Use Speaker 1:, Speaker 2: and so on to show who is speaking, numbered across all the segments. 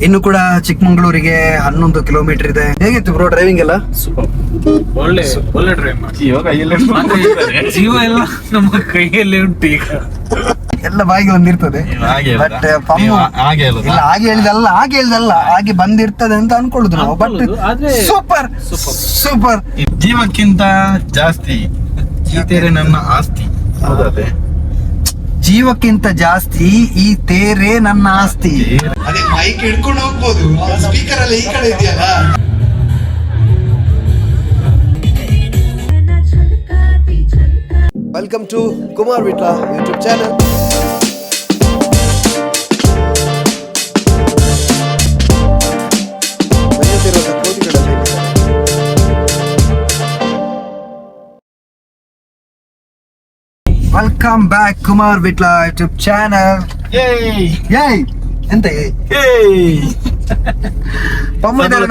Speaker 1: ಇನ್ನು ಕೂಡ ಚಿಕ್ಕಮಂಗ್ಳೂರಿಗೆ 11 ಕಿಲೋಮೀಟರ್ ಇದೆ. ಹೇಗಿತ್ತು ಬ್ರೋ ಡ್ರೈವಿಂಗ್ ಎಲ್ಲ?
Speaker 2: ಸೂಪರ್, ಒಳ್ಳೆ ಡ್ರೈವ್ ಮಾಡಿ. ಜೀವ ಎಲ್ಲ ನಮ್ಮ ಕೈಯಲ್ಲಿ ಉಂಟು ಈಗ.
Speaker 1: ಎಲ್ಲ ಬಾಯಿಗೆ ಬಂದಿರ್ತದೆ, ಬಟ್ ಹಾಗೆ ಹೇಳಿದಲ್ಲ ಹಾಗೆ ಬಂದಿರ್ತದೆ ಅಂತ ಅನ್ಕೊಳ್ಳುದು ನಾವು. But super super.
Speaker 3: ಜೀವಕ್ಕಿಂತ ಜಾಸ್ತಿ ಈ ತೇರೆ ನನ್ನ ಆಸ್ತಿ. ಹೌದೇ,
Speaker 1: ಜೀವಕ್ಕಿಂತ ಜಾಸ್ತಿ ಈ ತೇರೆ ನನ್ನ ಆಸ್ತಿ.
Speaker 4: ಅದೇ ಮೈಕ್ ಹಿಡ್ಕೊಂಡು ಹೋಗ್ಬೋದು, ಸ್ಪೀಕರ್ ಅಲ್ಲಿ ಈ ಕಡೆ ಇದೆಯಲ್ಲ. Welcome to Kumar Vitla YouTube channel.
Speaker 1: Welcome back Kumar Vitla YouTube channel. ಎಂತ ಪಮ್ಮು ಇದ್ದಾರೆ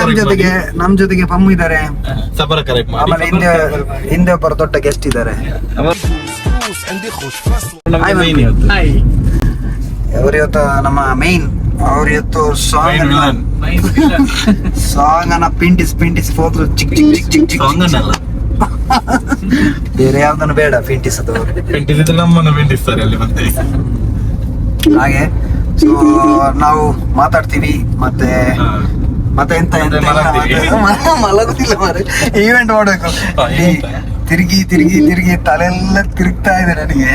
Speaker 1: ನಮ್ ಜೊತೆಗೆ ಪಮ್ಮು ಇದ್ದಾರೆ. ಆಮೇಲೆ ಹಿಂದೆ ಒಬ್ಬರು ದೊಡ್ಡ ಗೆಸ್ಟ್ ಇದ್ದಾರೆ. ಅವ್ರು ಇವತ್ತು ನಮ್ಮ ಮೇನ್, ಅವ್ರು ಇವತ್ತು ಸಾಂಗ್ ಅನ್ನ ಪಿಂಟಿಸ್ ಹೋಗ್ಲು ಚಿಕ್ ಬೇರೆ ಯಾವ್ದನ್ನು ಬೇಡ ಪಿಂಟಿಸದು.
Speaker 3: ನಮ್ಮನ್ನು ಪಿಂಟಿಸ್ತಾರೆ ಅಲ್ಲಿ ಮತ್ತೆ.
Speaker 1: ಹಾಗೆ ಸೊ ನಾವು ಮಾತಾಡ್ತೀವಿ ಮತ್ತೆ ಎಂತ ಮಲಗುದಿಲ್ಲ ಮಾರೆ, ಈವೆಂಟ್ ಮಾಡ್ಬೇಕು. ತಿರುಗಿ ತಲೆಲ್ಲ ತಿರುಗ್ತಾ ಇದೆ ನನಗೆ.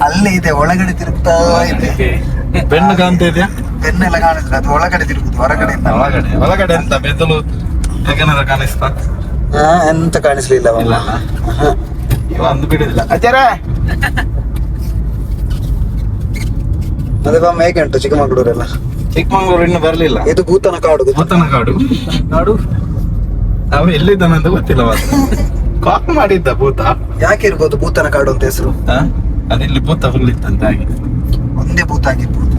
Speaker 1: ಅಲ್ಲೇ ಇದೆ, ಒಳಗಡೆ ತಿರುಗ್ತಾ ಇದೆ.
Speaker 3: ಬೆನ್ನು ಕಾಣ್ತಾ ಇದೆಯಾ?
Speaker 1: ಬೆನ್ನೆಲ್ಲ ಕಾಣಿದ್ರೆ ಅದು ಒಳಗಡೆ ತಿರುಗುದು, ಹೊರಗಡೆ
Speaker 3: ಒಳಗಡೆ ಎಂತ ಬೆತ್ತಲು ಯಾಕೇನಾರ ಕಾಣಿಸ್ತಾ?
Speaker 1: ಎಂತ ಕಾಣಿಸ್ಲಿಲ್ಲ.
Speaker 3: ಒಂದು ಬಿಡುದಿಲ್ಲ ಆಚಾರ.
Speaker 1: ಅದೇ ಬಮ್ಮ, ಹೇಗೆ ಉಂಟು ಚಿಕ್ಕಮಂಗ್ಳೂರೆಲ್ಲ?
Speaker 3: ಚಿಕ್ಕಮಂಗ್ಳೂರು ಇನ್ನು ಬರ್ಲಿಲ್ಲ.
Speaker 1: ಇದು ಭೂತನ ಕಾಡು.
Speaker 3: ಅವ ಎಲ್ಲಿದ್ದಾನಂತ ಗೊತ್ತಿಲ್ಲ. ಕಾಲ್ ಮಾಡಿದ್ದ ಭೂತ.
Speaker 1: ಯಾಕೆ ಇರ್ಬೋದು ಭೂತನ ಕಾಡು ಅಂತ ಹೆಸರು?
Speaker 3: ಅದಿಲ್ಲಿ ಭೂತ ಫುಲ್ ಇತ್ತಂತ ಹಾಗೆ.
Speaker 1: ಒಂದೇ ಭೂತ ಆಗಿರ್ಬೋದು,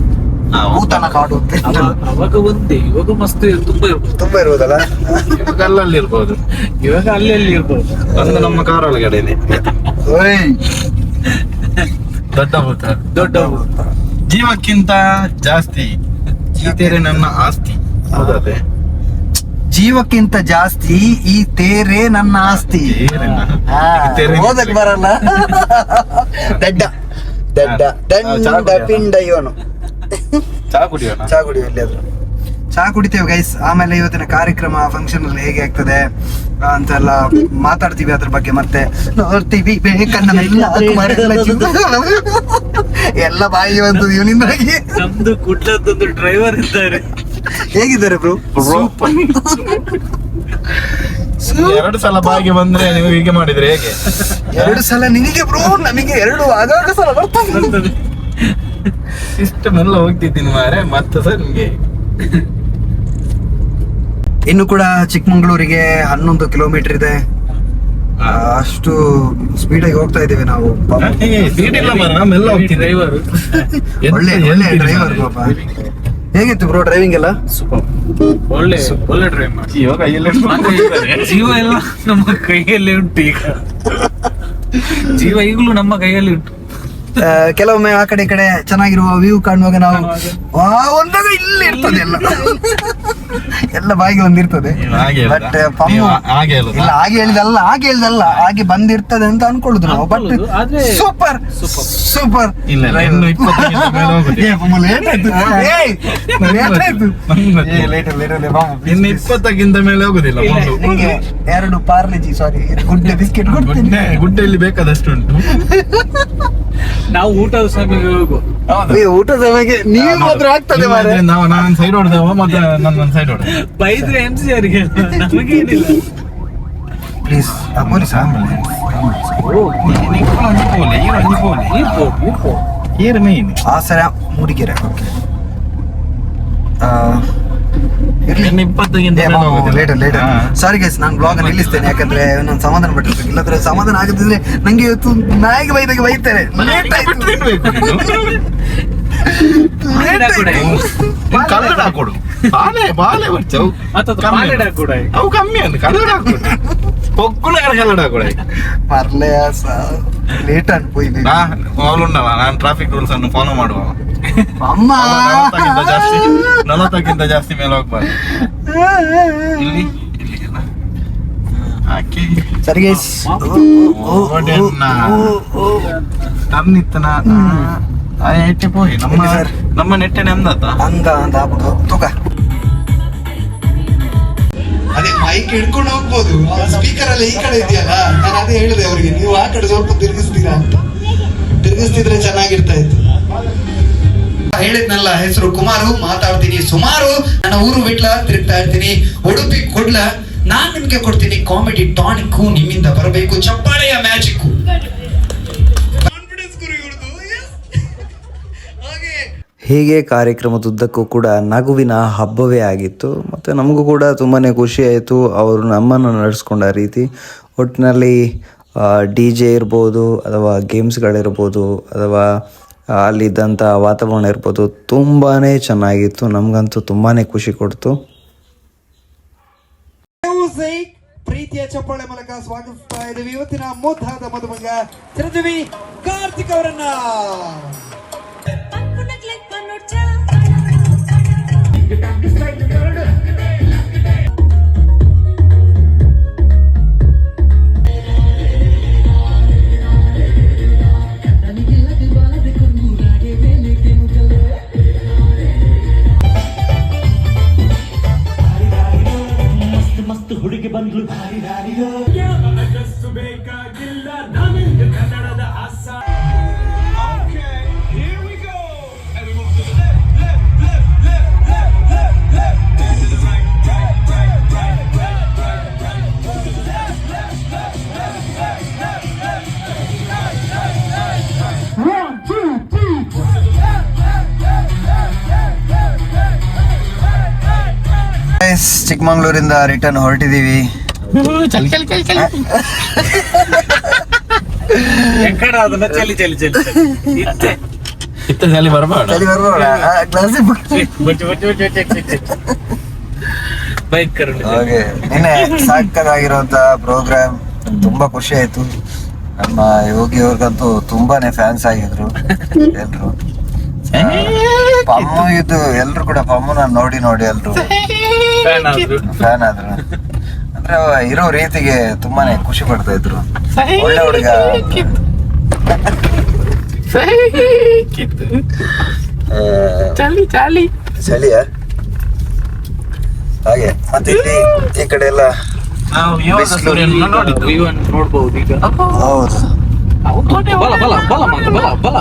Speaker 1: ಭೂತನ ಕಾಡು ಅಂತ.
Speaker 2: ಅವಾಗ ಒಂದೇ, ಇವಾಗ ಮಸ್ತ್
Speaker 1: ತುಂಬಾ ಇರ್ಬೋದಲ್ಲ.
Speaker 3: ಇವಾಗ ಅಲ್ಲಲ್ಲಿ ಇರ್ಬೋದು,
Speaker 2: ಇವಾಗ ಅಲ್ಲಿ ಇರ್ಬೋದು.
Speaker 3: ಒಂದು ನಮ್ಮ ಕಾರ್ ಒಳಗಡೆನೆ ದೊಡ್ಡ ಭೂತ. ಜೀವಕ್ಕಿಂತ ಜಾಸ್ತಿ ಈ ತೇರೆ ನನ್ನ ಆಸ್ತಿ. ಹೌದೇ,
Speaker 1: ಜೀವಕ್ಕಿಂತ ಜಾಸ್ತಿ ಈ ತೇರೆ ನನ್ನ ಆಸ್ತಿ. ಓದಕ್ ಬರಲ್ಲ. ದಡ್ಡ ಪಿಂಡ ಇವನು.
Speaker 3: ಚಾ ಕುಡಿಯೋಣ.
Speaker 1: ಚಾ ಕುಡಿತೇವೆ ಗೈಸ್. ಆಮೇಲೆ ಇವತ್ತಿನ ಕಾರ್ಯಕ್ರಮ ಫಂಕ್ಷನ್ ಅಲ್ಲಿ ಹೇಗೆ ಆಗ್ತದೆ ಅಂತೆಲ್ಲ ಮಾತಾಡ್ತೀವಿ, ಅದ್ರ ಬಗ್ಗೆ ಮತ್ತೆ ನೋಡ್ತೀವಿ. ಎಲ್ಲ ಬಾಯಿ ಬಂತು ಇವನಿಂದಾಗಿ.
Speaker 2: ನಮ್ದು ಕುಟ್ಲದೊಂದು ಡ್ರೈವರ್ ಇದ್ದಾರೆ.
Speaker 1: ಹೇಗಿದ್ದಾರೆ ಬ್ರೋ?
Speaker 3: ಎರಡು ಸಲ ಬಾಯಿಗೆ ಬಂದ್ರೆ ನೀವು ಹೀಗೆ ಮಾಡಿದ್ರೆ ಹೇಗೆ?
Speaker 1: 2 ಸಲ ನಿನಗೆ ಬ್ರೋ, ನಮಗೆ 2 ಆಗಾಗ ಸಲ ಬರ್ತದೆ.
Speaker 3: ಸಿಸ್ಟಮ್ ಎಲ್ಲ ಹೋಗ್ತಿದ್ದೀನಿ ಮಾರೆ. ಮತ್ತೆ ಸರ್ ನಿಮ್ಗೆ
Speaker 1: ಇನ್ನು ಕೂಡ ಚಿಕ್ಕಮಂಗ್ಳೂರಿಗೆ 11 ಕಿಲೋಮೀಟರ್ ಇದೆ. ಅಷ್ಟು ಸ್ಪೀಡಾಗಿ ಹೋಗ್ತಾ ಇದ್ದೇವೆ ನಾವು. ಒಳ್ಳೆ ಡ್ರೈವರ್ ಪಾಪ. ಹೇಗಿತ್ತು ಬ್ರೋ ಡ್ರೈವಿಂಗ್ ಎಲ್ಲ?
Speaker 2: ಸೂಪರ್, ಒಳ್ಳೆ ಡ್ರೈವ್ ಮಾಡಿ. ಜೀವ ಎಲ್ಲ ನಮ್ಮ ಕೈಯಲ್ಲಿ ಉಂಟು ಈಗ. ಜೀವ ಈಗಲೂ ನಮ್ಮ ಕೈಯಲ್ಲಿ ಉಂಟು.
Speaker 1: ಕೆಲವೊಮ್ಮೆ ಆ ಕಡೆ ಈ ಕಡೆ ಚೆನ್ನಾಗಿರುವ ವ್ಯೂ ಕಾಣುವಾಗ ನಾವು ಒಂದಾಗ ಇಲ್ಲಿ ಇರ್ತದೆ ಎಲ್ಲ ಬಾಯಿಗೆ ಬಂದಿರ್ತದೆ. ಬಟ್ ಹಾಗೆ ಹೇಳಿದಲ್ಲ ಹಾಗೆ ಬಂದಿರ್ತದೆ ಅಂತ ಅನ್ಕೊಳ್ಳುದು ನಾವು. But super super.
Speaker 3: ಇನ್ನು 20ಕ್ಕಿಂತ ಮೇಲೆ ಹೋಗುದಿಲ್ಲ.
Speaker 1: 2 ಪಾರ್ಲೆಜಿ, ಸಾರಿ, ಗುಡ್ಡೆ ಬಿಸ್ಕೆಟ್
Speaker 3: ಗುಡ್ಡೆಯಲ್ಲಿ ಬೇಕಾದಷ್ಟು ಉಂಟು.
Speaker 2: ನಾವು ಊಟದ ಸಮಯಕ್ಕೆ ಹೋಗು.
Speaker 1: ಊಟದ ಸಮಯಕ್ಕೆ ನೀವು ಮಾತ್ರ ಆಗ್ತದೆ ಮಾರೆ.
Speaker 3: ನಾನು ಸೈಡ್ ಹೊಡೆದವ, ಮತ್ತೆ ನನ್ನ ಸೈಡ್ ಹೊಡೆದ.
Speaker 2: ಬೈದ್ರೆ MC ನಮಗೇನಿಲ್ಲ.
Speaker 1: ಪ್ಲೀಸ್ ಪೊಲೀಸ್ ಆಸರ ಮೂಡಿಗೆರೆ. ಓಕೆ,
Speaker 3: 20ಕ್ಕಿಂತ
Speaker 1: ಲೇಟ್. ಸಾರಿ ಗೈಸ್, ನಾನು ಬ್ಲಾಗ್ ನಿಲ್ಲಿಸ್ತೇನೆ, ಯಾಕಂದ್ರೆ ನಾನು ಸಮಾಧಾನ ಪಟ್ಟಿರ್ಬೇಕು. ಇಲ್ಲದ್ರೆ ಸಮಾಧಾನ ಆಗದಿದ್ರೆ ನಂಗೆ ಇವತ್ತು ನಾಯಿಗೆ ಬೈತಾರೆ.
Speaker 3: ಕನ್ನಡ ಹಾಕೊಡು. ಬಾಲೆ ಬರ್ಚವು ಅವು ಕಮ್ಮಿ ಅಂತ ಕನ್ನಡ ಹಾಕೊಡು. ಪೊಕ್ಕುಳ ಕನ್ನಡ ಹಾಕೊಡ.
Speaker 1: ಪರ್ಲೆ ಲೇಟ್ ಅನ್ಕೋಯ್ತು
Speaker 3: ಅವಳುಂಡಲ್ಲ, ನಾನು ಟ್ರಾಫಿಕ್ ರೂಲ್ಸ್ ಅನ್ನು ಫಾಲೋ ಮಾಡುವ.
Speaker 1: ಅಮ್ಮ
Speaker 3: 40ಕ್ಕಿಂತ ಜಾಸ್ತಿ ಮೇಲೆ ಹೋಗ್ಬಾರ್ದು. ಇಲ್ಲಿ ಇಲ್ಲಿಗೆಲ್ಲ ಹಾಕಿ
Speaker 1: ಸರಿ ಗೈಸ್
Speaker 3: ಟರ್ನ್ ಇತ್ತನ ಎಟ್ಟೆ ಹೋಗಿ ನಮ್ಮ ನೆಟ್ಟೆ ನೆಮ್ದಾತ
Speaker 1: ಹಂಗ ಅಂತ ತೂಕ
Speaker 4: ಅದೇ ಮೈಕ್ ಹಿಡ್ಕೊಂಡು ಹೋಗ್ಬೋದು, ಸ್ಪೀಕರ್ ಎಲ್ಲ ಈ ಕಡೆ ಇದೆಯಲ್ಲ. ನಾನು ಅದೇ ಹೇಳಿದೆ ಅವ್ರಿಗೆ, ನೀವು ಆ ಕಡೆ ಸ್ವಲ್ಪ ತಿರುಗಿಸ್ತೀರಾ ಅಂತ. ತಿರುಗಿಸ್ತಿದ್ರೆ ಚೆನ್ನಾಗಿರ್ತಾ ಇತ್ತು. ಹೇಳಿದ್ನಲ್ಲ, ಹೆಸರು ಕುಮಾರು, ಮಾತಾಡ್ತೀನಿ ಸುಮಾರು. ನನ್ನ ಊರು ಬಿಟ್ಲ ತಿರುಗ್ತಾ ಇರ್ತೀನಿ, ಉಡುಪಿ ಕೊಡ್ಲ. ನಾನ್ ನಿಮ್ಗೆ ಕೊಡ್ತೀನಿ ಕಾಮಿಡಿ ಟಾನಿಕ್, ನಿಮ್ಮಿಂದ ಬರಬೇಕು ಚಪ್ಪಾಳೆಯ ಮ್ಯಾಜಿಕ್.
Speaker 5: ಹೀಗೆ ಕಾರ್ಯಕ್ರಮದುದ್ದಕ್ಕೂ ಕೂಡ ನಗುವಿನ ಹಬ್ಬವೇ ಆಗಿತ್ತು ಮತ್ತು ನಮಗೂ ಕೂಡ ತುಂಬಾ ಖುಷಿ ಆಯಿತು ಅವರು ನಮ್ಮನ್ನು ನಡೆಸ್ಕೊಂಡ ರೀತಿ. ಒಟ್ಟಿನಲ್ಲಿ ಡಿ ಜೆ ಇರ್ಬೋದು ಅಥವಾ ಗೇಮ್ಸ್ಗಳಿರ್ಬೋದು ಅಥವಾ ಅಲ್ಲಿದ್ದಂಥ ವಾತಾವರಣ ಇರ್ಬೋದು ತುಂಬಾ ಚೆನ್ನಾಗಿತ್ತು. ನಮಗಂತೂ ತುಂಬಾ ಖುಷಿ ಕೊಡ್ತು.
Speaker 4: ಪ್ರೀತಿಯ ಚಪ್ಪಾಳೆ ಮೂಲಕ ಸ್ವಾಗತಿಸ್ತಾ ಇದ್ದೀವಿ ಇವತ್ತಿನ ಮುದ್ದಾದ ಮದುಮಗ ಚಿರಂಜೀವಿ ಕಾರ್ತಿಕ್ ಅವರನ್ನ.
Speaker 6: ಹುಡುಗಿ ಬಂದ್ಲು ಬೇಕಾಗಿಲ್ಲ ಕನ್ನಡದ ಆಸ.
Speaker 1: ಚಿಕ್ಕಮಂಗ್ಳೂರಿಂದ ರಿಟರ್ನ್ ಹೊರಟಿದೀವಿ.
Speaker 2: ಚಲಿ ಚಲಿ ಚಲಿ
Speaker 3: ಚಳಿ ಬರಬೇಡ.
Speaker 2: ಬೈಕ್
Speaker 1: ನಿನ್ನೆ ಸಾಕದಾಗಿರುವಂತ ಪ್ರೋಗ್ರಾಮ್, ತುಂಬಾ ಖುಷಿ ಆಯ್ತು. ನಮ್ಮ ಯೋಗಿ ಅವ್ರಿಗಂತೂ ತುಂಬಾನೇ ಫ್ಯಾನ್ಸ್ ಆಗಿದ್ರು ಎಲ್ರು. ಪಮ್ಮು ಇದು ಎಲ್ರು ಕೂಡ ಪಮ್ಮನ ನೋಡಿ ಎಲ್ರು ಫ್ಯಾನ್ ಆದ್ರು. ಅಂದ್ರೆ ಇರೋ ರೀತಿಗೆ ತುಂಬಾನೇ ಖುಷಿ ಪಡ್ತಾ ಇದ್ರು. ಒಳ್ಳೆ ಹುಡುಗ. ಚಳಿಯ ಹಾಗೆ. ಮತ್ತೆ ಇಲ್ಲಿ ಈ ಕಡೆ ಎಲ್ಲ
Speaker 2: ನೋಡ್ಬಹುದು ಈಗ.
Speaker 1: ಹೌದು,
Speaker 2: ಬಲ ಬಲ ಬಲ ಮಗ ಬಲ ಬಲ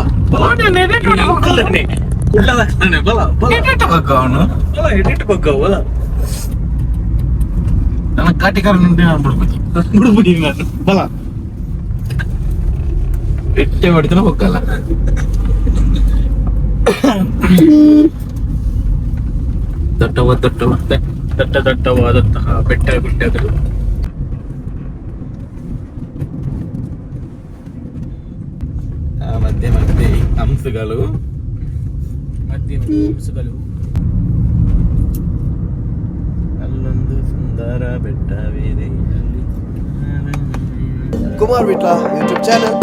Speaker 3: ಅವನು
Speaker 2: ಬಲ
Speaker 3: ನನ್ನ ಕಾಟಿಕಾರ
Speaker 2: ಬಿಡ್ಬಿಡಿ ನಾನು ಬಲ
Speaker 3: ಎಟ್ಟೆ ಹೊಡಿತಾನೆ ಹೋಗಲ್ಲ.
Speaker 2: ದಟ್ಟವಾದಂತಹ ಬೆಟ್ಟ ಗುಡ್ಡಗಳು,
Speaker 3: ಮಧ್ಯೆ ಮಧ್ಯೆ ಹಂಸಗಳು, ಅಲ್ಲೊಂದು ಸುಂದರ ಬೆಟ್ಟವಿದೆ.
Speaker 1: ಕುಮಾರ್ ಬಿಟ್ಲ ಯೂಟ್ಯೂಬ್ ಚಾನಲ್